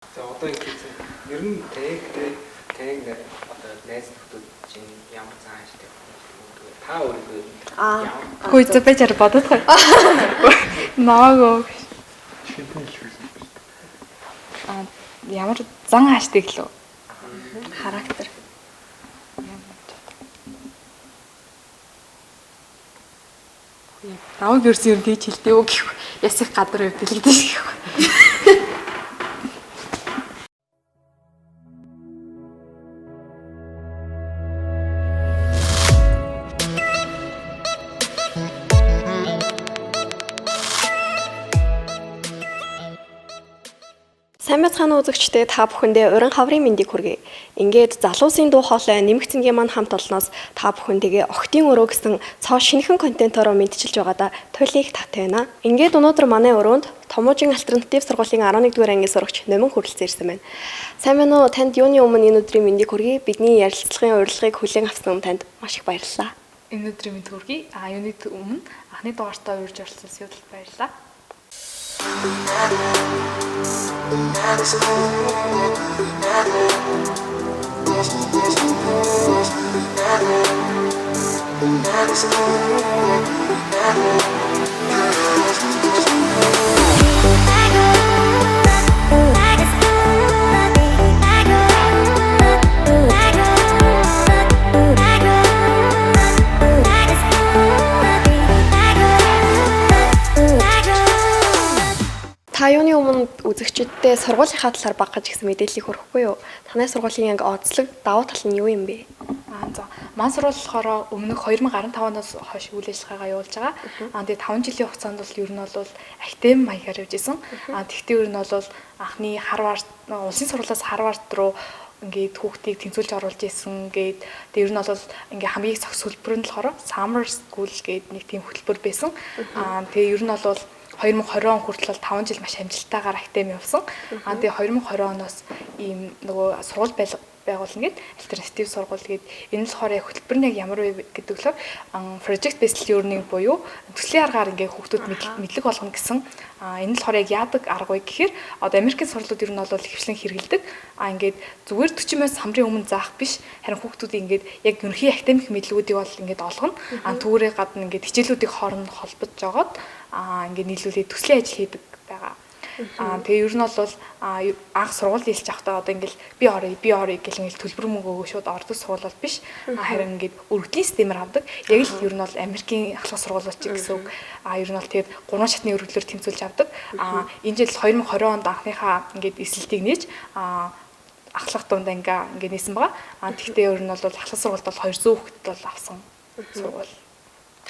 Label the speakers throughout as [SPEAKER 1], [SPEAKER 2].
[SPEAKER 1] За одоо ингэж ер нь тэг одоо найз нөхдөд чинь ямар цааш ашигтай та өөрийгөө
[SPEAKER 2] Хөөе зөв байж бодоод гоё. Наагаа. Ямар зан хааштай гэлөө. Характер. Намайг ерөөсөн юм тийч хэлдэг үү гэх. Ясих гадар явдаг л дээ.
[SPEAKER 3] Сайн байцгаана үзэгчдээ та бүхэндээ уран хаврын мэндийг хүргэе. Ингээд залуусын дуу хоолой нэмэгцэнгийн маань хамт олноос та бүхэндээ охтын өрөө гэсэн цоо шинэхэн контентороо мэдчилж байгаадаа туйлыг таттай байна. Ингээд өнөөдөр манай өрөөнд Томоожин альтернатив сургуулийн 11-р ангийн сурагч Номин хүрэлцэн ирсэн байна. Сайн байна уу? Танд юуны өмнө энэ өдрийн мэндийг хүргэе. Бидний ярилцлагын урилгыг хүлээн авсан танд маш их баярлалаа.
[SPEAKER 2] Энэ өдрийн мэнд хүргэе. Юуны өмнө анхны дугаартаа урьж оролцсон Сүйдэлд баярлалаа.
[SPEAKER 3] Та юуны өмнө үзэгчдтэй сургуулийнхаа талаар баг гэж гэсэн мэдээллийг хүргэхгүй юу? Танай сургуулийн яг онцлог давуу тал нь юу юм бэ?
[SPEAKER 2] За маань сурвал болохоор өмнөх 2015-аас хойш үйл ажиллагаагаа явуулж байгаа. Тэгээд 5 жилийн хугацаанд бол ер нь бол актив маягаар явж исэн. Тэгтээ ер нь бол анхны Харвард улсын сургуулиас Харвард руу ингээд хүүхдийг тэнцвүүлж оруулж исэн гээд тэр ер нь бол ингээ хамгийн цогц хөтөлбөр нь болохоор Summer School гээд нэг тийм хөтөлбөр байсан. Тэгээ ер нь бол 2020 он хүртэл 5 жил маш амжилттайгаар актем явсан. Тэгээ 2020 оноос ийм нөгөө сургууль байгуулна гэд альтернатив сургууль гэд энэ л болохоор яг хөтөлбөр нь яг ямар вэ гэдэг лөө project based learning буюу төслийн аргаар ингээ хүүхдүүд мэдлэг болгоно гэсэн энэ л болохоор яг яадаг арга вэ гэхээр одоо Америкийн сургуулиуд ер нь бол хвшлэн хэрэгэлдэг. Ингээд зүгээр 40-аас самрын өмнө заах биш харин хүүхдүүд ингээд яг ерөнхий академик мэдлэгүүдийг бол ингээд олгоно. Түүрээ гадна ингээд хичээлүүдийг хооронд холбож жогоод ингээд нийлүүлээд төслийн ажил хийдэг байгаа. Тэгээ ер нь бол анх сургууль дийлж авахтаа одоо ингээл би орё гэл ингээл төлбөр мөнгө өгөө шууд ордог сургууль бол биш. Харин ингээд өргөдлийн системээр авдаг. Яг л ер нь бол Америкийн ахлах сургуулиуд ч гэсэн үг. Ер нь бол тэгээд 3 шатны өргөдлөөр тэмцүүлж авдаг. Энэ жил 2020 онд анхныхаа ингээд эсэлтийг нээж ахлах дунд ингээд нээсэн байгаа. Тэгтээ ер нь бол ахлах сургуульд бол 200 хүүхэд бол авсан сургууль.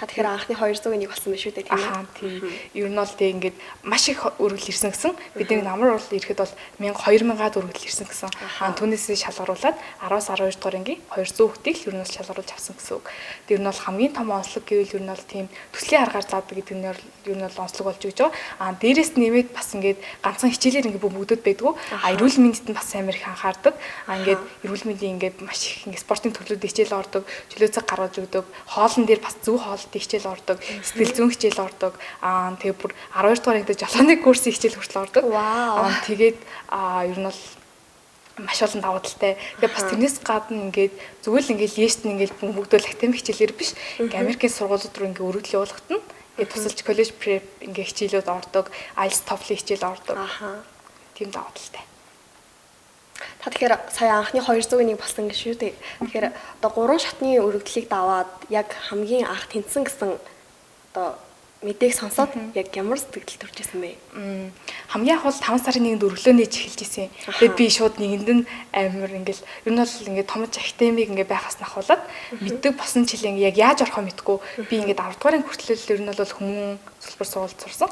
[SPEAKER 3] Та тэгэхээр анхны 201 болсон биш үү тийм ээ?
[SPEAKER 2] Тийм. Ер нь бол тэг ингээд маш их өргөл ирсэн гэсэн. Бидний намар бол ирэхэд бол 2000-аад өргөл ирсэн гэсэн. Түүнээс шалгаруулад 10-аас 12 дугаар ангийн 200 хүүхдийг ер нь бол шалгаруулж авсан гэсэн үг. Тэр нь бол хамгийн том онцлог гэвэл ер нь бол тийм төслийн аргаар заадаг гэдэг нь ер нь бол онцлог болж өгч байгаа. Дээрээс нэмээд бас ингээд ганцхан хичээлээр ингээд бүгдүүд байдгүй. Эрүүл мэндэд нь бас амар их анхаардаг. Ингээд эрүүл мэндийн ингээд маш их ингээд спортын төрлүүд хичээл ордог, чөлөө цаг гаргаж өгдөг, хоолн дээр бас зөв хоол хичээл ордог, сэтгэл зүйн хичээл ордог. Тэгээ бүр 12 дугаар ангид жолооны курсын хичээл хүртэл ордог. Тэгээд ер нь бол маш олон давуу талтай. Тэгээ бас тэрнээс гадна ингээд зүгээр л ингээд лест нь ингээд бүгдөө академик хичээлэр биш. Ингээд Америкийн сургуулиуд руу ингээд өргөдөл явуулахад нь ингээд тусалж коллеж преп ингээд хичээлүүд ордог, IELTS TOEFL хичээл ордог. Тийм давуу талтай.
[SPEAKER 3] Та тэгэхээр сая анхны 201 болсон гэж шүү дээ. Тэгэхээр одоо 3 шатны өргөдлийг даваад яг хамгийн анх тэнцсэн гэсэн одоо мэдээг сонсоод яг ямар сэтгэл төрж ирсэн бэ?
[SPEAKER 2] Хамгийн анх бол 5 сарын 1-нд өргөлөө нээж эхэлж ирсэн. Тэгээд би шууд нэгэнд нь амар ингээл ер нь бол ингээд томч академик ингээд байхаас нахуулаад мэддэг босон жилийн яг яаж орохоо мэдгүй би ингээд 10 дугаарын хүртэл ер нь бол хүмүүн сулбар сургуульд сурсан.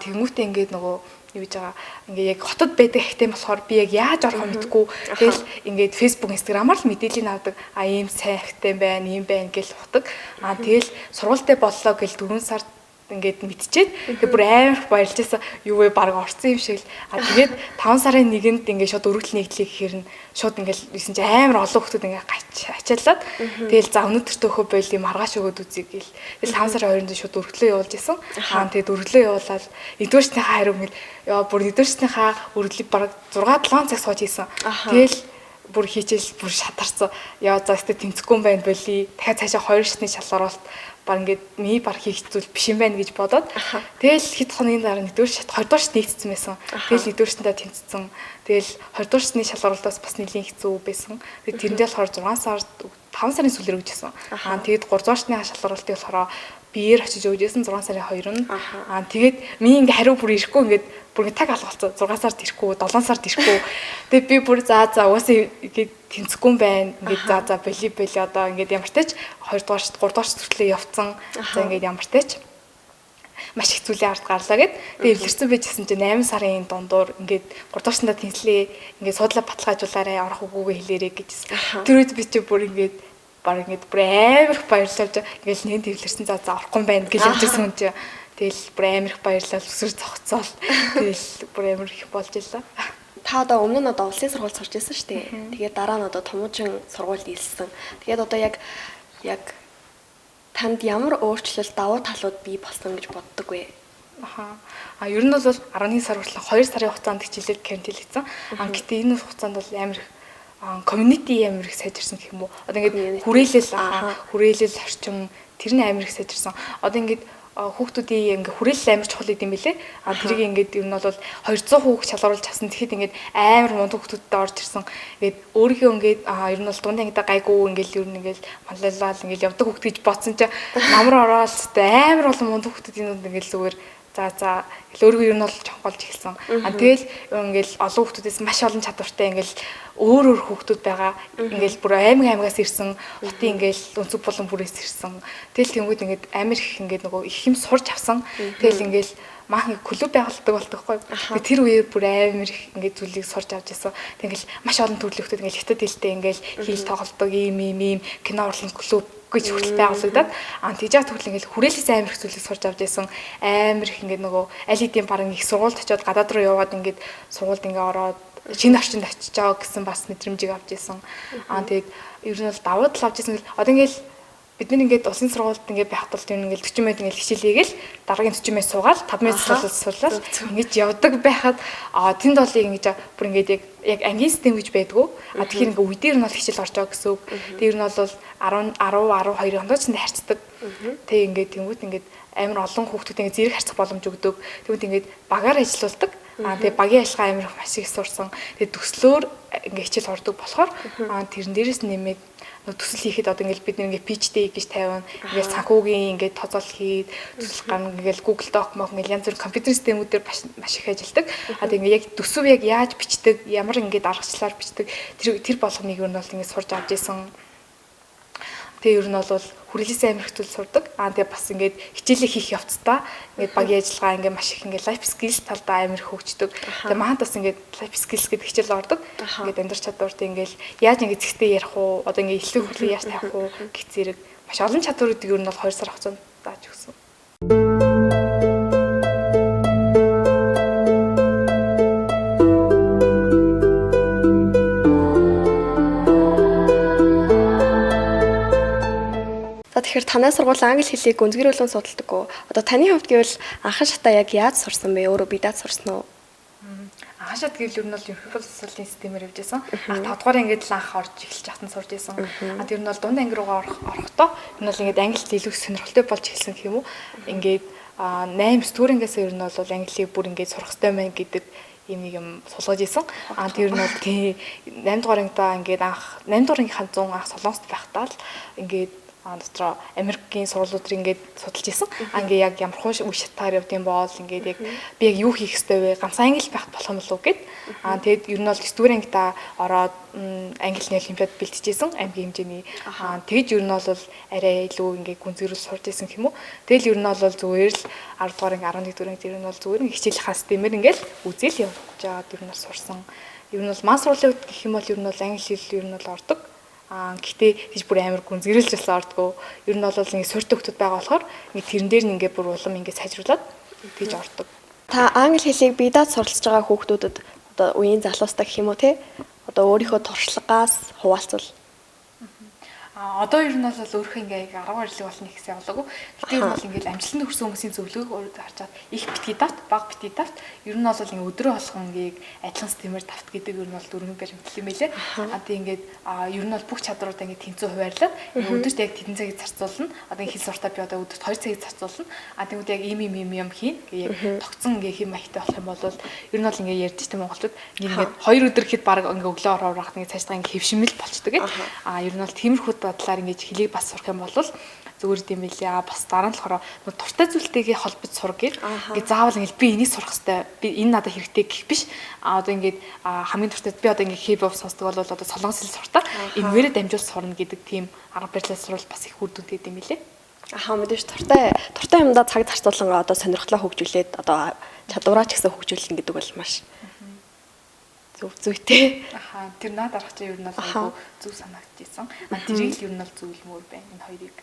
[SPEAKER 2] Тэнгүүтээ ингээд нөгөө юу гэж байгаа ингээ яг хотод байдаг ихтэй болохоор би яг яаж орохоо мэдгүй тэгэл ингээд Facebook, Instagram-аар л мэдээлэл авдаг. Ийм сайн ихтэй байна, ийм байна гэж утдаг. Тэгэл сургуультай боллоо гэл 4 сард ингээд мэдчихээд тэгээ бүр амар баярлж байсан. Юу вэ баг орцсон юм шиг л. Тэгээд 5 сарын 1-нд ингээд шууд өргөдөл нэгдлийг гэхээр нь шууд ингээд юусэн чи амар олон хүмүүс ингээд ачаалаад тэгэл за өнөөдөр төөхөө бойл юм маргааш өгөөд үзье гэл. Тэгэл 5 сарын 2-нд шууд өргөдлөө явуулж исэн. Тэгээд өргөдлөө явуулаад эдгээрчнийхээ хариу ингээд яа бүр эдгээрчнийхээ өргөдлийг баг 6-7 цаг сууж исэн. Тэгэл бүр хийчихэл бүр шатарсан. Яа за ихтэй тэнцэхгүй юм байна болий. Дахиад цаашаа 2 шатны шалгаруулалт баг ингээд миний баг хийх зүйл биш юм байна гэж бодоод тэгэл хэд хоногийн дараа 1-р шат 2-р шат нэгдсэн байсан. Тэгэл 1-р шатаа тэнцсэн. Тэгэл 2-р шатны шалгаруулалтаас бас нэлийн хэцүү байсан. Тэгээд тэрэндээ болохоор 6 сард 5 сарын сүүлээр өгчээсэн. Тэгээд 3-р шатны шалгаруулалтыг болохоор биеэр очиж өгчээсэн 6 сарын 2-нд. Тэгээд миний ингээ хариу бүр ирэхгүй ингээд бүр таг алгалцсан 6 сард ирэхгүй 7 сард ирэхгүй. Тэгээд би бүр за уусаа ингээд тэнцэхгүй юм байна. Ингээд за боли одоо ингээд ямар ч тач 2-р шат 3-р шат хүртлээ явцсан. За ингээд ямар ч тач маш их зүйлийн ард гарлаа гэд. Тэгээд эвлэрсэн байжсэн чинь 8 сарын дундуур ингээд 3-р шатаа тэнцлээ. Ингээд суудлаа баталгаажуулаарай орох үгүйгээ хэлээрэй гэжсэн. Тэр үед би чи бүр ингээд баг ингээд бүр амар их баярлалж ингээд нэг төвлөрсөн за орохгүй юм байна гэж хэлжсэн юм чи. Тэгэл бүр амар их баярлал өсөр цогцоол. Тэгэл бүр амар их болж илаа.
[SPEAKER 3] Та одоо өмнө нь одоо улсын сургууль сурч байсан шүү дээ. Тэгээд дараа нь одоо Томуучин сургуульд илсэн. Тэгээд одоо яг танд ямар өөрчлөлт давуу талууд бий болсон гэж боддог вэ?
[SPEAKER 2] Ер нь бол 11 сар хүртэл 2 сарын хугацаанд хичээлээд карантинлэгдсэн. Гэтэ энэ хугацаанд бол амар их community амар их сайжирсан гэх юм уу. Одоо ингээд хүрээлэл орчим тэрний амар их сайжирсан. Одоо ингээд хүүхдүүдийн ингээ хүрээлэл амар чухал гэдэм билээ. Тэрийг ингээд ер нь бол 200 хүүхд шалгаруулж авсан. Тэгэхэд ингээд амар мундаг хүүхдүүдтэй орж ирсэн. Ингээд өөрийнхөө ингээд ер нь бол дунд ангидаа гайгүй ингээд ер нь ингээд маллалал ингээд явдаг хүүхд гэж бодсон чинь намар ороод амар олон мундаг хүүхдүүдийн ингээд зүгээр за өөрийгөө ер нь бол чонголж эхэлсэн. Тэгэл ингээл олон хүүхдүүдээс маш олон чадвартай ингээл өөр хүүхдүүд байгаа. Ингээл бүр аймагаас ирсэн, хотын ингээл өнцөг болон бүрээс ирсэн. Тэгэл тэнгууд ингээд амар их ингээд нөгөө их юм сурч авсан. Тэгэл ингээл маахан клуб байгуулдаг болтойгохгүй. Тэр үеэр бүр амар их ингээд зүйлийг сурч авч байсан. Тэгэл маш олон төрлийн хүүхдүүд ингээл хятад хэлтэй ингээл хийл тоглодог ийм кино урлын клуб гэж хүртэл байгуулагдаад тийж тэгвэл ингээл хүрээлээс амар их зүйлийг сурч авч байсан. Амар их ингээд нөгөө аль хэдийн баран их сургуульд очиод гадаад руу яваад ингээд сургуульд ингээд ороод шинэ орчинд очиж байгаа гэсэн бас мэдрэмжийг авч байсан. Тэгээд ер нь бол давуу тал авч байсан. Одоо ингээл бид нар ингээд улсын сургуульд ингээд байхад бол тийм ингээд 40 минут ингээд хичээл хийгээл дараагийн 40 минут суугаад 5 минут суулаад ингэж явдаг байхад тэнд бол ингэж бүр ингээд яг ангийн систем гэж байдгүй. Тэгэхээр ингээд үедээр нь бол хичээл орж байгаа гэсэн үг. Тэр нь бол 10 12 оноочнд харьцдаг. Тэг ингээд тэнгуут ингээд амар олон хүүхдүүд ингээд зэрэг харьцах боломж өгдөг. Тэгвэл ингээд багаар ажиллаулдаг. Тэгээ багийн ажиллагаа амар их маш их сурсан. Тэгээ төслөөр ингээд хичээл ордог болохоор тэрэн дээрээс нэмээд төсөл хийхэд одоо ингээд бид нэг PhD гэж тавина. Ингээд санхүүгийн ингээд тооцоол хийд төсөл гарна ингээд Google Doc ингээд янз бүрийн компьютер системүүдээр маш их ажилладаг. Тэгээд ингээд яг төсөв яг яаж бичдэг, ямар ингээд аргачлалаар бичдэг тэр болгоныг юу нь бол ингээд сурж авч исэн. Тэгээ ер нь бол хүрээлээс амар их зүйл сурдаг. Тэгээ бас ингээд хичээлээ хийх явцдаа ингээд багийн ажиллагаа ингээд маш их ингээд life skills талдаа амар их хөгждөг. Тэгээ маань бас ингээд life skills гэдэг хичээл ордог. Ингээд амьдрах чадвартай ингээд яаж ингээд зэгтэй ярих уу, одоо ингээд эхлэх хөдлөө яаж тавих уу гэх зэрэг маш олон чадваруудыг ер нь бол 2 сар хугацаанд дааж өгсөн.
[SPEAKER 3] Тэгэхээр танай сургууль англи хэлийг гүнзгийрүүлэн судалдаг уу? Одоо таны хувьд гэвэл анхан шатаа яг яаж сурсан бэ? Өөрөө бидаад сурсан уу?
[SPEAKER 2] Анхан шат гэвэл ер нь бол ерөнхийдөө сургуулийн системээр явж байсан. 5 дугаар ангид л анх орж эхэлж хатан сурж байсан. Тэр нь бол дунд анги руугаа орохдоо энэ бол ингээд англид илүү сонирхолтой болж эхэлсэн гэх юм уу? Ингээд 8 9 дуурайнгаас ер нь бол англиг бүр ингээд сурах хэрэгтэй мэн гэдэг ийм нэг юм сулгаж исэн. Тэр нь бол тий 8 дугаар ангидаа ингээд анх 8 дугаар ангийнхаа 100 анх Солонгост байхдаа л ингээд дотроо Америкийн сургуулиуд ингээд судалж исэн. Ингээ яг ямар хууш үе шатаар явдсан боол ингээд яг би яг юу хийх ёстой вэ? Ганцхан англи байх болох юм болов гэд. Тэгэд ер нь бол 9 дугаар ангидаа ороод англи олимпиад бэлтжижсэн аймгийн хэмжээний. Тэгж ер нь бол арай илүү ингээ гүнзгийрүүл сурж исэн юм уу? Тэгэл ер нь бол зүгээр л 10 дугаар анги 11 дугаар анги ер нь бол зүгээр хичээлийнхаа системээр ингээд үзэл явж байгаа ер нь сурсан. Ер нь бол маань сургуулийн үед гэх юм бол ер нь бол англи хэл ер нь бол ордог. Гэтэ тийж бүр амар гүнзгийрэлж болсон ордгоо. Ер нь бол ингээд суурьтай хүмүүс байгаа болохоор ингээд тэрэн дээр нь ингээд бүр улам ингээд сайжруулад тийж ордог.
[SPEAKER 3] Та англи хэлийг бие дааж суралцж байгаа хүүхдүүдэд одоо үеийн залуустай гэх юм уу те? Одоо өөрийнхөө туршлагаас хуваалцвал
[SPEAKER 2] Одоо ер нь бол өөрхөн ингээ 10 жилиг болно гэсэн явлаагүй. Гэтэл ер нь бол ингээ амжилтанд хүрсэн хүмүүсийн зөвлөгөөг харж чад их битгий давт, баг битгий давт. Ер нь бол ингээ өдрөө болгон ингээ адилхан стимер давт гэдэг ер нь бол дөрвөн баримтлал юм байлээ. Одоо ингээ ер нь бол бүх чадруудаа ингээ тэнцүү хуваарлаад өдөрт яг тэдэн цагийг зарцуулна. Одоо ингээ хэл суртаа би одоо өдөрт 2 цагийг зарцуулна. Тэгмүүд яг ийм юм хийн. Ингээ яг тогтсон ингээ хэм маягтай болох юм бол ер нь бол ингээ ярьж тийм монголчууд ингээ 2 өдөр гэхэд баг ингээ өглөө орох ингээ цаашдаа ингээ хэвшимэл болчдөг. Ер нь бол тиймэрхүү бодлоор ингэж хэлийг бас сурах юм бол зүгээр юм билээ. Бас дараа нь болохоор дуртай зүйлтэйгээ холбож сурах гээд ингээд заавал ингээд би энийг сурах хэрэгтэй. Би энэ надад хэрэгтэй гэх биш. Одоо ингээд хамгийн дуртай би одоо ингээд хип хоп сонсдог бол одоо солонгос хэл суртаа энэвэрэ дамжуул сурна гэдэг тийм арга барилаар сурвал бас их үр дүнтэй юм билээ.
[SPEAKER 3] Мэдээж туртай юмдаа цаг зарцуулангаа одоо сонирхлоо хөгжүүлээд одоо чадвараа ч гэсэн хөгжүүлнэ гэдэг бол маш зүйтэй.
[SPEAKER 2] Тэр наад арга чинь ер нь бол айгүй зөв санагдчихсан. Тэрийг л ер нь бол зөвлөмөр байна энэ хоёрыг.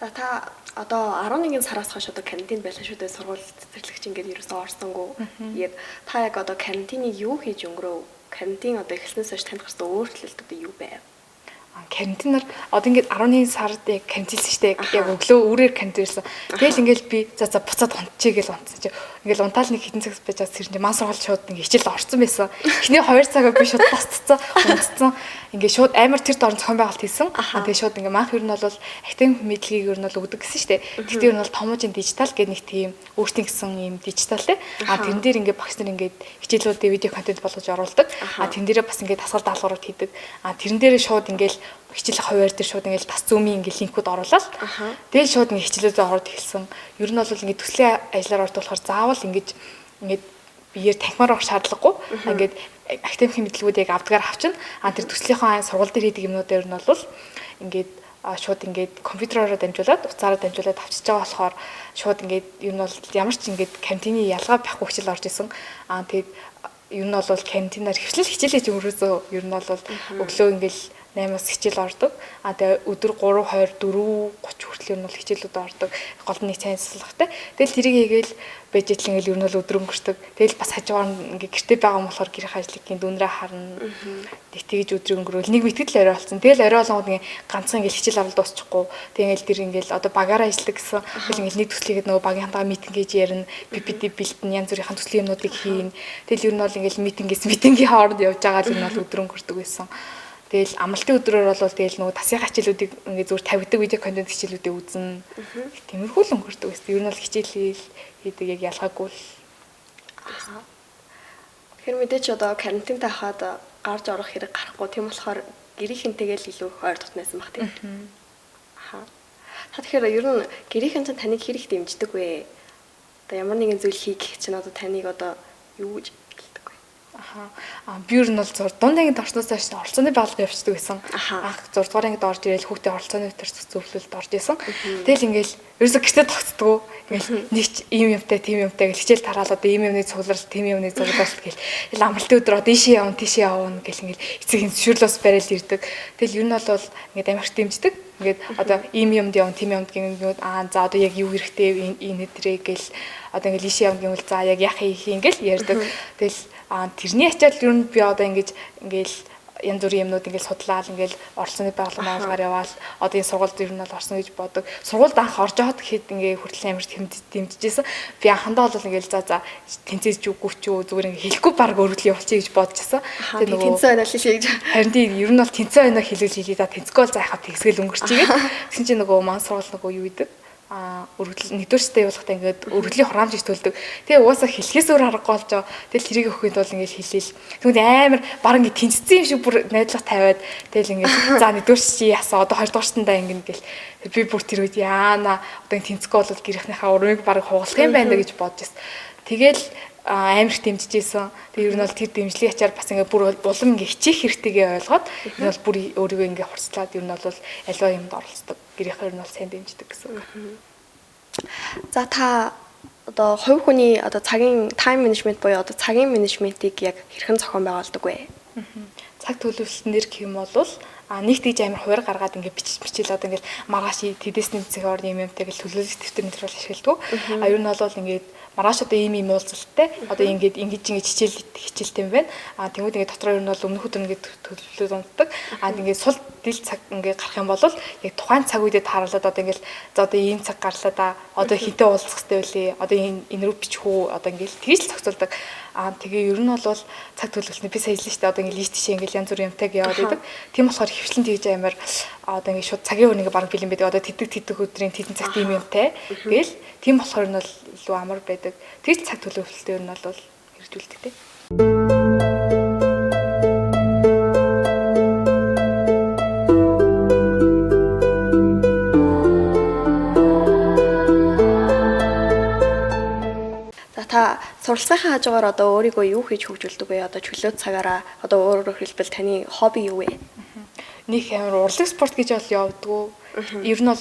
[SPEAKER 3] За та одоо 11 сараас хойш одоо карантин байлаа шүү дээ. Сургууль цэцэрлэгч ингээд ерөөсөө орсонгүй. Тэгээд та яг одоо карантиныг юу хийж өнгөрөв? Карантин одоо эхэлснээс хойш танд гарсан өөрчлөлт одоо юу байв?
[SPEAKER 2] Карантинаар одоо ингээд 11 сард яг карантинлсэн шүү дээ. Яг өглөө үрээр карантинлсэн. Тэгэл ингээд би за буцаад унтчихъя гэж унтсан чи. Ингээд унтаал нэг хитэн цагс байж байгаа сэрнэ маань сургууль шууд ингээд хичээл орсон байсан. Эхний 2 цагаа би шууд босцсон, унтцсан. Ингээд шууд амар тэр дорн зохион байгуулалт хийсэн. Тэгээ шууд ингээд маах ер нь бол актив мэдлэгийг ер нь бол өгдөг гэсэн шүү дээ. Тэгтээ ер нь бол томоожийн дижитал гэдэг нэг тийм өөртөө гэсэн юм дижитал те. Тэрэн дээр ингээд багш нар ингээд хичээлүүдээ видео контент болгож оруулдаг. Тэн дээрээ бас ингээд дасгал даалгаврууд хийдэг. Тэрэн дээрээ шууд ингээд хичээл хуваар дээр шууд ингээд бас зүүмийн ингээд линкүүд оруулаад тэгэл шууд ингээд хичээлүүдээ ороод эхэлсэн. Ер нь бол ингээд төслийн ажлаар ордог болохоор заавал ингээд биеэр танхимаар авах шаардлагагүй. Ингээд актив мэдлэгүүд яг авдгаар авчна. Тэр төслийнхөө сургууль дээр хийдэг юмнуудаар нь бол ингээд шууд ингээд компьютероор дамжуулаад уцаараа дамжуулаад авчиж байгаа болохоор шууд ингээд ер нь бол ямар ч ингээд карантины ялгаа байхгүй хичээл орж исэн. Тэгээд ер нь бол карантинаар хичээлээ өнгөрөөсөө ер нь бол өглөө ингээд 8-аас хичээл ордог. Тэгээ өдөр 3, 20, 4, 30 хүртэл нь бол хичээлүүд ордог. Гол нь цайнслахтай. Тэгэл тэрийг хийгээл байж итэл ингээл ер нь бол өдөр өнгөрчдөг. Тэгэл бас хажуугаар нь ингээ гэртээ байгаа юм болохоор гэрийн ажлыг дүүнрээ харна. Тэгж өдөр өнгөрөөл нэг битгэл орой болсон. Тэгэл орой болгоод ингээ ганцхан ингээл хичээл авал дуусчихгүй. Тэгэл тэр ингээл одоо багаараа ажилладаг гэсэн. Тэгэл ингээл нэг төслийгээд нөгөө багийн хантаа митинг хийж ярина. PPT бэлтэн янз бүрийн төслийн юмнуудыг хийн. Тэгэл ер нь бол ингээл митингийн хооронд явж байгаа л ер нь бол өдөр өнгөрдөг байсан. Тэгэл амралтын өдрөөр бол тэгэл нөгөө тасгийн хичээлүүдийг ингээ зүгээр тавьдаг видео контент хичээлүүдээ үзнэ. Тиймэрхүү л өнгөрдөг байсан. Ер нь бол хичээл хийдэг яг ялгаагүй л.
[SPEAKER 3] Тэгэхээр мэдээч одоо карантинтай хаад гарч орох хэрэг гарахгүй. Тийм болохоор гэрийнхэнтэйгээ л илүү ойр дотнойсэн баг тийм. Та тэгэхээр ер нь гэрийнхэн чинь таныг хэрэг дэмждэг вэ? Одоо ямар нэгэн зүйл хийх чинь одоо таныг одоо юу гэж
[SPEAKER 2] би ер нь бол дундын орчноос хойш оролцооны байгууллага явчихдаг байсан. 6 дугаар ангид орж ирээл хүүхдээ оролцооны төр зөвлөлд орж исэн. Тэгэл ингээл ерөөсө гэртээ тогтдгоо. Ингээл нэг ч ийм юмтай, тийм юмтай гэж хичээл тараал одоо ийм юмны цугларал, тийм юмны цугларал гэл амралтын өдөр одоо ийшээ явна, тийшээ явна гэл ингээл эцэг зөвшөөрлөөс барайл ирдэг. Тэгэл ер нь бол ингээд амарх дэмждэг. Ингээд одоо ийм юмд явна, тийм юмд гингээд за одоо яг юу хэрэгтэй энэ өдрээ гэл одоо ингээл ийшээ явна гэвэл за яг яах юм ингээл ярьдаг. Тэгэл тэрний ачаал ер нь би одоо ингээл янз бүрийн юмнууд ингээл судлаад ингээл оролцооны байгууллагаар яваал одоо энэ сургуульд ер нь бол орсон гэж бодог. Сургуульд анх орж яваад гэхэд ингээ хүртэл амар дэмжижсэн. Би анхандаа бол ингээл за тэнцээж үгүй ч юу зүгээр ингээ хэлэхгүй баг өргөл явуулчих гэж бодчихсон.
[SPEAKER 3] Тэгээ тэнцээ байна л хэлээ гэж.
[SPEAKER 2] Харин тийм ер нь бол тэнцээ байна хэлээ за тэнцэхгүй бол за яхаа тэгсгэл өнгөрчихийгээд тэгсэн чинь нөгөө маань сургууль нөгөө юу идэг өргөл нэгдүгээрстэй явуулахдаа ингээд өргөлийн хураамж гэж төлдөг. Тэгээ угаасаа хэлхээс өөр аргагүй болж байгаа. Тэгэл тэрийг өгөхэд бол ингээд хэлээл. Тэгвэл амар баг ингээд тэнцсэн юм шиг бүр найдлага тавиад тэгэл ингээд за нэгдүгээрс чи яасан одоо хоёрдугаарстандаа ингээд гэл би бүр тэр үед яана одоо тэнцэхгүй бол гэрийнхнийхээ урмыг баг хугалах юм байна гэж бодож байсан. Тэгэл амар их дэмжижсэн. Тэгээ ер нь бол тэр дэмжлийн ачаар бас ингээ бүр улам ингээ хичээх хэрэгтэйгээ ойлгоод энэ бол бүр өөрийгөө ингээ хурцлаад ер нь бол аливаа юмд оролцдог. Гэрийнхээ ер нь бол сайн дэмждэг гэсэн үг.
[SPEAKER 3] За та одоо хувь хүний одоо цагийн тайм менежмент буюу одоо цагийн менежментийг яг хэрхэн зохион байгуулдаг вэ?
[SPEAKER 2] цаг төлөвлөлтнэр гэх юм бол нэг тийж амар хуваар гаргаад ингээд бичил одоо ингээд маргааш тэдэсний цэгөр юмтай гэж төлөвлөлт дэвтэр нэтер бол ашигладаг. Ер нь бол ингээд маргааш одоо ийм уулзалттай одоо ингээд хичээлтэй юм байна. Тэгмүүд ингээд дотроо ер нь бол өмнөх өдөр ингээд төлөвлөлт унтдаг. Ингээд сул дил цаг ингээд гарах юм бол яг тухайн цаг үедээ тааруулаад одоо ингээд за одоо ийм цаг гарлаа да. Одоо хинтээ уулзах хэрэгтэй үлээ. Одоо энэ рүү бичих үү. Одоо ингээд тэгж л зохицуулдаг. Тэгээ ер нь бол цаг төлөвлөлтний би сая хэлсэн шүү дээ. Одоо ингээд лист тийшээ ингээд янз бүрийн юмтайг яваад байдаг. Тийм болохоор хөвчлэн тэгж амар одоо ингээд шууд цагийн үнийг бараг бэлэн байдаг. Одоо тэдэг өдрийн тэдэн цагт ийм юмтай. Гээл тийм болохоор нь бол илүү амар байдаг. Тэгж цаг төлөвлөлтөө ер нь бол хэрэгжүүлдэг те.
[SPEAKER 3] Та суралцахын хажуугаар одоо өөрийгөө юу хийж хөгжүүлдэг вэ? Одоо чөлөө цагаараа одоо өөрөөр хэлбэл таны хобби юу вэ?
[SPEAKER 2] Нэг амар урлаг спорт гэж бол явдггүй. Ер нь бол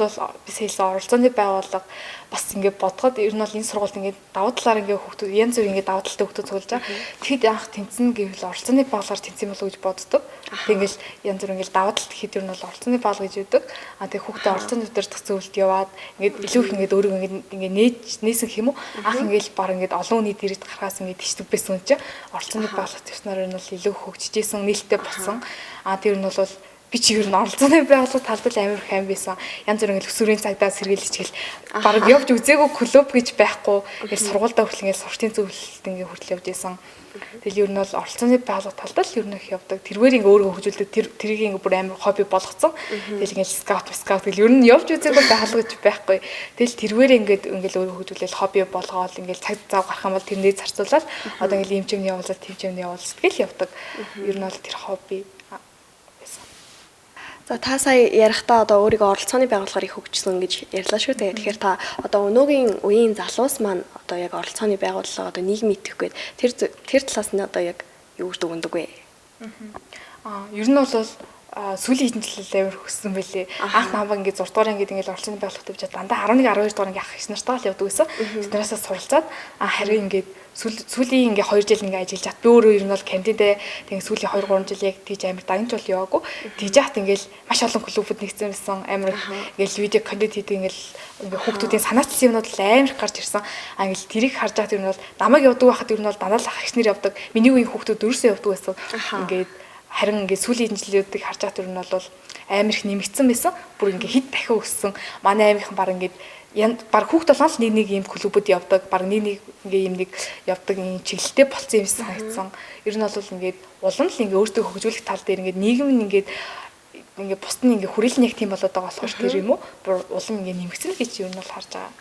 [SPEAKER 2] би хэлсэн оролцооны байгууллага бас ингээд бодоход ер нь бол энэ сургуульд ингээд давуу талаар ингээд хүүхдүүд янз бүр ингээд давуу талтай хүүхдүүд цуглаж байгаа. Тэгэхэд анх тэнцэн гэвэл оролцооны байгууллагаар тэнцэн болов гэж боддог. Тэгэл янз бүр ингээд давуу тал гэхэд ер нь бол оролцооны байгууллага гэж үүдэг. Тэгээ хүүхдээ оролцооны өдөртөх зөвлөлт яваад ингээд илүү их ингээд өөрийгөө ингээд нээсэн гэх юм уу? Анх ингээд баг ингээд олон хүний дэрэгт гарахаас ингээд тишдэг байсан юм чи оролцооны байгууллага төвснөр нь бол илүү хөгжижсэн, нээлттэй болсон. Тэр нь бол би чи ер нь оролцооны байгууллага талбал амар их ам байсан. Янз бүрийн өсвөрийн цагдаа сэргийлж хэл баг явж үзээгүй клуб гэж байхгүй. Ингээл сургуультай хүртэл ингээл суртын зөвлөлт ингээл хүртэл явж исэн. Тэгэл ер нь бол оролцооны байгууллага талдаа л ер нь их явдаг. Тэрвэр ингээ өөрийгөө хөгжүүлдэг. Тэрийг ингээ бүр амар хобби болгоцсон. Тэгэл ингээл скаут гэл ер нь явж үзээгүй байгууллага гэж байхгүй. Тэгэл тэрвэр ингээл өөрийгөө хөгжүүлэл хобби болгоод ингээл цаг зав гарах юм бол тэрнээ зарцуулаад одоо ингээл ийм чимний явуулаад тийм чимний явуулж тэгэл явдаг. Ер нь бол тэр хобби.
[SPEAKER 3] За та сая ярихдаа одоо өөрийгөө оролцооны байгууллагаар их хөгжсөн гэж ярьлаа шүү дээ. Тэгэхээр та одоо өнөөгийн үеийн залуус маань одоо яг оролцооны байгууллага одоо нийгмийн итгэх гээд тэр талаас нь одоо яг юу дүгндэг вэ?
[SPEAKER 2] Ер нь бол сүүлийн хичээлээр хөссөн байлээ. Анх намайг ингээд 6 дугаар ингээд оролцооны байгууллагад явж дандаа 11 12 дугаар ингээд ах их нартаа л явдаг байсан. Тэднээсээ суралцаад харин ингээд сүүлийн ингээ 2 жил ингээ ажиллаж чад би өөрөө ер нь бол кандидат тэгээ сүүлийн 2 3 жил яг тийж амар дагнж бол яваагүй тийж яхад ингээл маш олон клубуд нэгсэн байсан амар ингээл видео контент хийдэг ингээл хүүхдүүдийн санаачилсан юмнууд л амар их гарч ирсэн ингээл тэрийг харж байхад ер нь бол намайг явдаг байхад ер нь бол дандаа л ах ихнэр явдаг миний үеийн хүүхдүүд өрөөсөө явдаг байсан ингээд харин ингээ сүүлийн жилүүдийг харж байхад ер нь бол амар их нэмэгдсэн байсан бүр ингээ хэд дахин өссөн манай аймгийн баг ингээд баг хүүхд толгоон л нэг ийм клубуд явдаг баг нэг ийм нэг явдаг ийм чиглэлтэй болцсон юм санагдсан. Ер нь бол ингээд улам л ингээд өөртөө хөгжүүлэх тал дээр ингээд нийгэм нь ингээд бусд нь ингээд хүрээлэн яг тийм болоод байгаа болохоор тэр юм уу улам ингээд нэмэгдсэн гэж ер нь бол харж байгаа.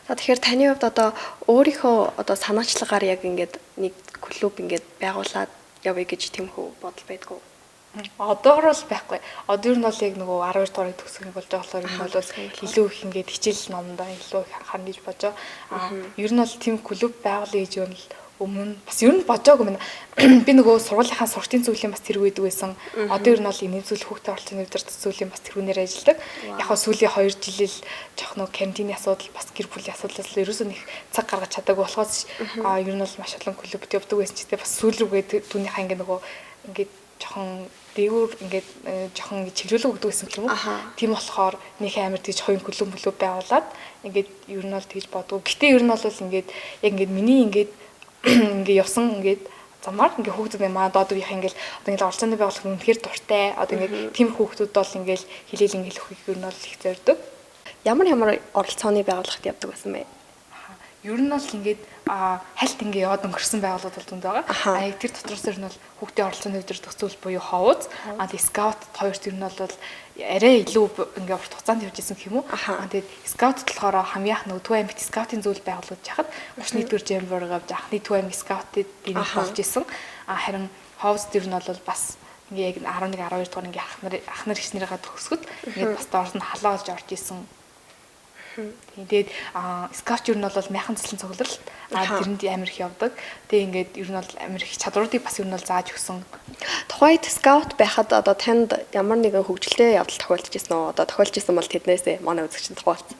[SPEAKER 3] За тэгэхээр таны хувьд одоо өөрийнхөө одоо санаачлагаар яг ингээд нэг клуб ингээд байгуулад явъя гэж тэмхүү бодол байдгүй.
[SPEAKER 2] Одоогор бол байхгүй. Одоо ер нь бол яг нөгөө 12 дугаарыг төгсөх юм болж байгаа болохоор энэ бол илүү их ингээд хичээл номдоо илүү их анхаарна гэж бодож байгаа. Ер нь бол тийм клуб байгуулъя гэж юу өмнө бас ер нь бодоагүй мэн. Би нөгөө сургуулийнхаа сургалтын зөвлөлийн бас тэр үйдэг байсан. Одоо ер нь бол энэ зүйл хүүхдээ оролцооны өдөр төсвөлийн бас тэрүүнээр ажилладаг. Яг хөө сүүлийн 2 жилийн жоох нөгөө карантины асуудал бас гэр бүлийн асуудлаас ерөөсөө нэг цаг гаргаж чадаагүй болохоос ер нь бол маш олон клубд явдаг байсан ч гэсэн бас сүүл рүүгээ түүнийхээ ингээд нөгөө ингээд жохон дээгүүр ингээд жохон чиглүүлэг өгдөг гэсэн юм уу. Тийм болохоор нэг амар тийж хоёрын клуб байгуулад ингээд ер нь бол тэгж бодгоо. Гэтэ ер нь бол ингээд яг ингээд миний ингээд явсан ингээд замаар ингээд хүүхдүүд маа доод үеийнх ингээд одоо ингээд оролцооны байгууллага үнэхээр дуртай. Одоо ингээд тийм хүүхдүүд бол ингээд хэлээл ингээд өгөхийг ер нь бол их зорддог.
[SPEAKER 3] Ямар оролцооны байгууллагад явдаг байсан бэ?
[SPEAKER 2] Ер нь бол ингээд хальт ингээ яваад өнгөрсөн байгууллагууд бол дүнд байгаа. Яг тэр дотроос ер нь бол хүүхдийн оролцооны өдөр төсөөл буюу ховууз, скаут хоёрт ер нь бол арай илүү ингээ урт хугацаанд явж исэн гэх юм уу. Тэгээд скаут болохоор хамгийн анх нөгөө Төв аймагт скаутын зөвлөл байгуулагдаж хахад 31-р жамбор гавж анхны Төв аймаг скаутыг болж исэн. Харин ховууз ер нь бол бас ингээ яг 11 12 дугаар ингээ ах нар ихнэрийгээ төгсгөд ингээ бас доорс нь халаа болж орж исэн. Тэгээд скаут ер нь бол майхан цэцлэн цугларалт тэрэнд амар их явдаг. Тэгээ ингээд ер нь бол амар их чадваруудыг бас ер нь бол зааж өгсөн.
[SPEAKER 3] Тухайд скаут байхад одоо танд ямар нэгэн хөгжилтэй явдал тохиолдож ирсэн үү? Одоо тохиолж ирсэн бол тэднээсээ манай үзэгчид тохиолдсон.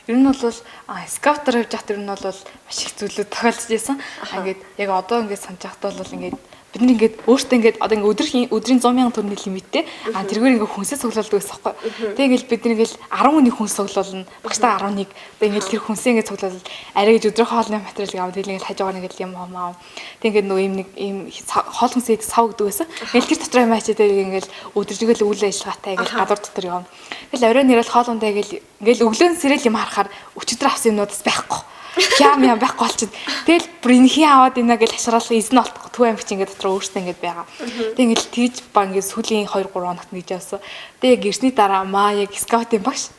[SPEAKER 2] Ер нь бол скаутаар явж байхад ер нь бол маш их зүйлүүд тохиолдож ирсэн. Ингээд яг одоо ингээд санаж байхад бол ингээд бид бид нар ингээд өөртөө ингээд одоо ингээд өдрийн 100,000 төгрөгийн лимиттэй тэргээр ингээд хүнсээ цуглуулдаг гэсэн байхгүй. Тэгээд бид нар ингээд 10 хүний хүнс цуглуулна. Багштай 11. Тэгээд ингээд тэр хүнсээ ингээд цуглуулаад арай гэж өдрийн хоолны материалыг аваад тэгээд хажуугаар ингээд юм аа. Тэгээд нөгөө ийм хоол хүнсээ сав гэдэг байсан. Ингээд тэр дотор юм ачаад ингээд өдөржингөө үйл ажиллагаатай ингээд гадуур дотор явна. Тэгэл оройн нэрэл хоол ундаа ингээд өглөөн сэрэл юм харахаар өчигдөр авсан юмнуудаас байхгүй. Хям байхгүй болчиход. Тэгэл бүр энэ хий аваад ийна гэж хашраалах эзэн олдох төв амигч ингээд дотор өөртөө ингээд байгаа. Тэг ингээд тэгж ба ингээд сүүлийн 2 3 хоногт нэгж явсан. Тэг гэрсний дараа маа яг скаутын багш.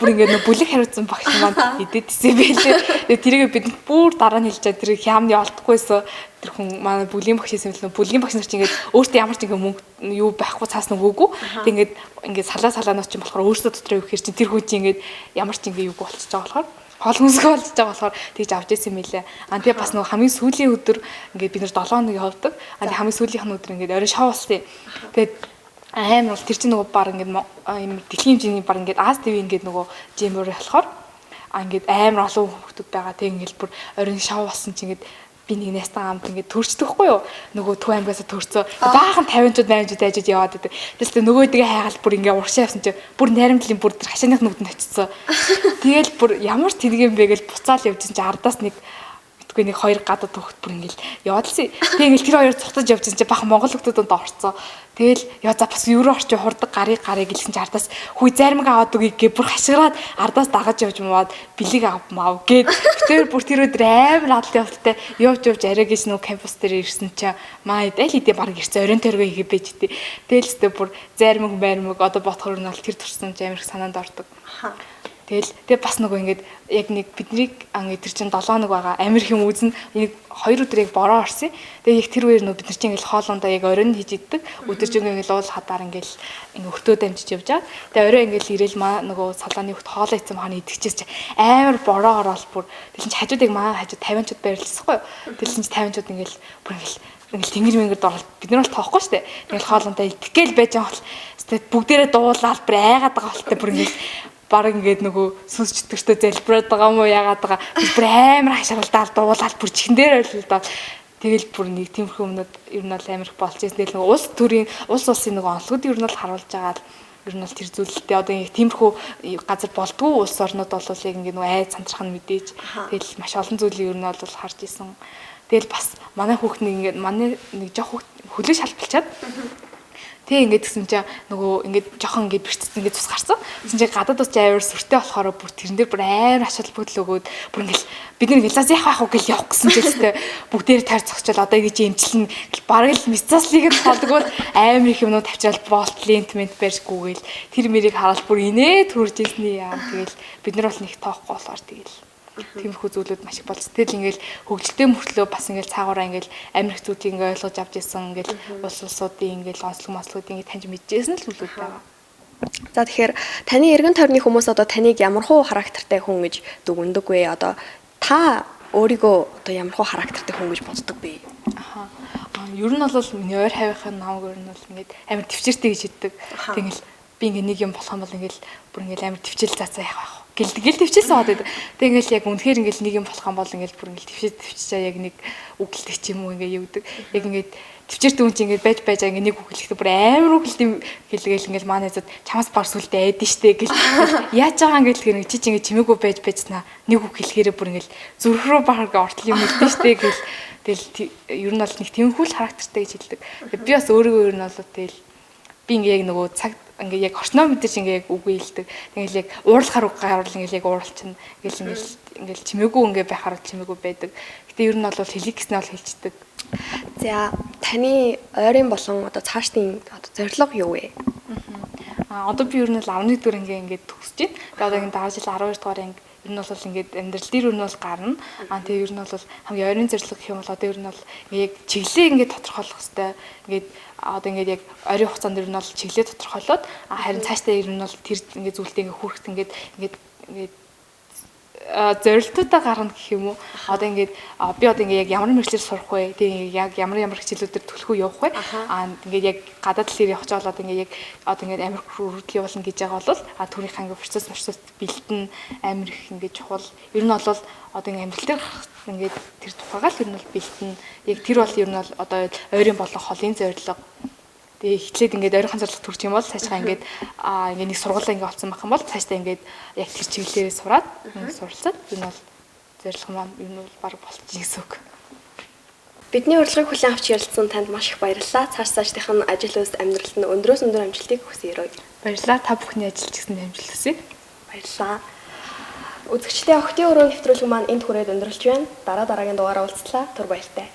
[SPEAKER 2] Бүр ингээд бүлэг хариуцсан багш маань идэдсэн байлээ. Тэг тэрийг бид бүр дараа нь хэлж чад тэр хямны олдохгүйсэн. Тэр хүн манай бүлийн багш юм л бүлийн багш нар чинь ингээд өөртөө ямар ч ингээд мөнгө юу байхгүй цаас нөгөөгүй. Тэг ингээд салаанууд чинь болохоор өөрсдөө дотроо юу гэхэр чинь тэр хүн чинь ингээд ямар ч ингээд юу болчихж байгаа болохоор хоол хүнсгөө болж байгаа болохоор тэгж авч ирсэн юм лээ. Тэгээ бас нөгөө хамгийн сүүлийн өдөр ингээд бид нар 7 хоног явдаг. Хамгийн сүүлийнх нь өдөр ингээд орой шоу болсон. Тэгээд амар бол тэр чинь нөгөө баг ингээд юм дэлхийн хэмжээний баг ингээд Аз ТV ингээд нөгөө жимөр болохоор ингээд амар олон хүмүүс байгаа. Тэг ингээд бүр орой шоу болсон чинь ингээд би нэг нэстэн амт ингээд төрчдөхгүй юу нөгөө төв аймгаас төрцөө баахан 50-ууд 80-ууд ажиж яваад байдаг. Тэсээ нөгөөдгөө хайгаал бүр ингээд уршаа явсан чинь бүр наримтлын бүр хашааных нүдэнд очицсан. Тэгэл бүр ямар ч тэнэг юм бэ гэж буцаал явжсэн чинь ардаас нэг нэг 2 гадаад хөхт бүр ингээл яваадсан. Тэг ингээл тэр хоёр цугтаж явжсэн чинь бахан монгол хүмүүсд орцсон. Тэгэл яа за бас евро орчин хурдаг гарыг гэлсэн чинь ардаас хүй зармиг аваад үгүй гэ бүр хашгираад ардаас дагаж явж маад бэлэг авмав гэд. Тэр бүр тэр өдөр амар адлын явталтай явж арай гэж нөө кампус дээр ирсэн чинь маа идэл идэ баг ирсэн оройн төргөө хийгээ байж тээ. Тэгэл өстө бүр зармиг одоо бодохоор нь бол тэр турсан чинь амар их санаанд ордог. Тэгээ бас нөгөө ингээд яг нэг биднийг ингээд тэр чинь 7 хоног байгаа амир их юм үзэн нэг 2 өдөр яг бороо орсон. Тэгээ яг тэр үеэр нөгөө бид нар чинь ингээд хоолундаа яг оройн хийж иддэг. Өдөржингөө ингээд уул хадаар ингээд өртөө дамжиж явж байгаа. Тэгээ орой ингээд ирээл маа нөгөө салааны хөхт хоолоо ийцэн хааны идчихээс чи амар бороо ороод бүр тэгэл чи хажууд яг маа хажууд 50-чууд байрлалцсахгүй юу. Тэгэл чи 50-чууд ингээд бүр ингээд тэнгэр мэнгэрд ороод бид нар бол тоохгүй штэ. Тэгэл хоолундаа итгэл байж байгаа бол бүгдээрээ дуулаад бүр айгаад байгаа болтой бүр ингээд баг ингээд нөгөө сүнс чөтгөртөө залбираад байгаа юм уу яагаад байгаа бүр амар хашаалдаал дуулаад бүр чихэн дээр ойлголдоо тэгэл бүр нэг тиймэрхүү өмнөд ер нь бол амар их болж ирсэн. Тэгэл нөгөө улс улсын нөгөө онцлогууд ер нь бол харуулж байгаа л ер нь бол тэр зүйлтэй одоо яг тиймэрхүү газар болдгоо улс орнууд бол яг ингээд нөгөө айд сандрах нь мэдээж тэгэл маш олон зүйлийг ер нь бол харж исэн. Тэгэл бас манай хүүхний ингээд манай нэг жоох хөлөө шалбалчаад тэг ингээд гэсэн чинь нөгөө ингээд жоохон ингээд бэрцсэн ингээд цус гарсан. Тэгсэн чинь гадаад ус авир сүртэй болохоор бүр тэрэн дээр бүр амар ачаал бүдэл өгөөд бүр ингээд бид нэг лаз яах вэ гэж явах гэсэн чинь тест бүгдээр таар цогчвол одоо ингэж эмчилнэ. Бараг л мисцаслыг толгойд амар их юмнууд тавьчаал болт лентмент барьжгүйгээл тэр мэрийг хараад бүр инээ төрж ирсний яа. Тэгэл бид нар бол нэг тоохгүй болохоор тэгэл тиймэрхүү зүйлүүд маш их болж. Тэгэл ингээл хөгжилтэй мөртлөө бас ингээл цаагаараа ингээл амирх зүйлийг ингээ ойлгож авч ирсэн ингээл улсуудын ингээл онцлог ингээ таньж мэдчихсэн л зүйлүүд байгаа.
[SPEAKER 3] За тэгэхээр таны эргэн тойрны хүмүүс одоо таныг ямархуу характертай хүн гэж дүгнэдэг вэ? Одоо та өөрийгөө одоо ямархуу характертай хүн гэж боддог бэ?
[SPEAKER 2] Ер нь бол миний ойр хавийнхын намайг ер нь бол ингээд амар төвчээртэй гэж хэлдэг. Тэгэл би ингээ нэг юм болох юм бол ингээл бүр ингээл амар төвчл цаацаа яах вэ? Гэл төвчээсэн хаад байдаг. Тэг ингээл яг үнэхээр ингээл нэг юм болох юм бол ингээл бүр ингээл төвчээ яг нэг үгэлдэг ч юм уу ингээ юудаг. Яг ингээд төвчээртэй хүн чинь ингээд байж ингээ нэг үгэлэхдээ бүр амар үгэлт юм гэлгээл ингээл манай зад чамаас бар сүлдээ айдэн штэ гэл яаж байгаа ингээл гэр чи чинь ингээ чимээгүй байж байцнаа нэг үг хэлэхээрээ бүр ингээл зүрх рүү баг ортол юм хэлдэг штэ гэл тэгэл ер нь бол нэг тэмхүүл характертай гэж хэлдэг. Би бас өөрийгөө ер нь бол тэгэл би ингээ яг нөгөө цаг ингээ яг орчноо мэдээж ингээ яг үгүй хэлдэг. Тэгэл яг уурлахаар гарвал ингээ яг ууралчихна. Ингээл чимээгүй ингээ байхаар чимээгүй байдаг. Гэтэ ер нь бол хэлийг гэснээ бол хэлцдэг.
[SPEAKER 3] За таны ойрын болон одоо цаашдын одоо зорилго юу вэ?
[SPEAKER 2] Одоо би ер нь бол 11 дугаар ингээ төгсөж байна. Тэгээ одоо ингээ дараа жил 12 дугаар анги ер нь бол ингээд амьдрал дээр ер нь бол гарна. Тэгээ ер нь бол хамгийн ойрын зорилго гэх юм бол одоо ер нь бол яг чиглэлээ ингээд тодорхойлох хэрэгтэй. Ингээд одоо ингээд яг ойрын хугацаанд ер нь бол чиглэлээ тодорхойлоод харин цаашдаа ер нь бол тэр ингээд зүйлтэй ингээд хүрэхэд ингээд зорилтуудаа гаргана гэх юм уу. Одоо ингээд би одоо ингээд яг ямар мэргэжлэр сурах вэ? Тэгээ яг ямар хичээлүүдээр төлөх үү явах вэ? Ингээд яг гадаад дэлхийд явах ч болоод ингээд яг одоо ингээд Америк руу хүртэл явуулна гэж байгаа бол түүнийхээ ингээд процесс бэлтэн амар их ингээд чухал. Ер нь бол одоо ингээд амьдрал дээр ингээд тэр тухайгаа л ер нь бол бэлтэн. Яг тэр бол ер нь бол одоо ойрын болон холын зорилго. Тэгээ эхлээд ингээд ойрхон зорилго төрчих юм бол цаашгаа ингээд ингээд нэг сургуулаа ингээд олцсон байх юм бол цаашдаа ингээд яг тэр чиглэлээрээ сураад суралцаад энэ бол зорилго маань энэ бол баг болчих гэсэн үг.
[SPEAKER 3] Бидний урилгыг хүлээн авч ярилцсан танд маш их баярлалаа. Цааш цаашдын ажил үйлс амьдралд нь өндрөөс өндөр амжилтыг хүсье өрөө.
[SPEAKER 2] Баярлалаа. Та бүхний ажилд ч гэсэн амжилт хүсье.
[SPEAKER 3] Баярлалаа. Үзэгчдээ Охтын өрөө нэвтрүүлэг маань энд хүрээд өндөрлж байна. Дараагийн дугаараа уулзлаа. Түр баяртай.